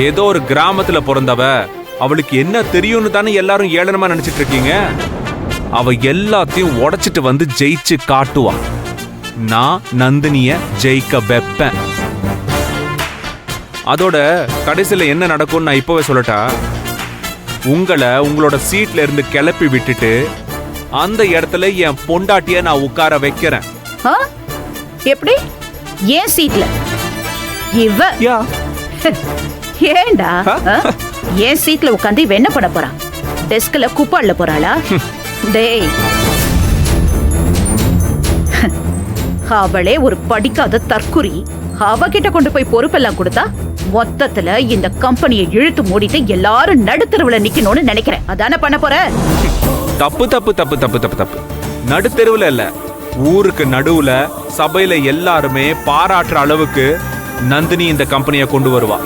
ஏதோ ஒரு கிராமத்துல பிறந்தவ, அவளுக்கு என்ன தெரியும்னு தானே எல்லாரும் ஏளனமா நினைச்சிட்டு இருக்கீங்க. அவ எல்லாத்தையும் உடைச்சிட்டு வந்து ஜெயிச்சு காட்டுவா. நான் நந்தினிய ஜெயிக்க வைப்பேன். அதோட கடைசியில என்ன நடக்கும்னு நான் இப்பவே சொல்லட்டா? உங்களை உங்களோட சீட்ல இருந்து கிளப்பி விட்டுட்டு அந்த இடத்துல என் பொண்டாட்டிய நான் உட்கார வைக்கிறேன். எப்படி? ஏன் சீட்ல? இவ ஏண்டா ஏன் சீட்ல உட்காந்து இவ என்ன பண்ண போறா? டெஸ்க்ல குப்பை அள்ள போறாளா? டேய், அவளே ஒரு படிக்காத தற்குறி. அவகிட்ட கொண்டு போய் பொறுப்பெல்லாம் கொடுத்தா மொத்தத்துல இந்த கம்பெனியை இழுத்து மூடிட்டு எல்லாரும் நடுத்தெருவுல நிக்கணும்னு நினைக்கிறேன். அதானே பண்ண போற? தப்பு தப்பு தப்பு தப்பு தப்பு தப்பு. நடுத்தெருவுல இல்ல, ஊருக்கு நடுவுல சபையில எல்லாருமே பாராட்டுற அளவுக்கு நந்தினி இந்த கம்பெனியை கொண்டு வருவா.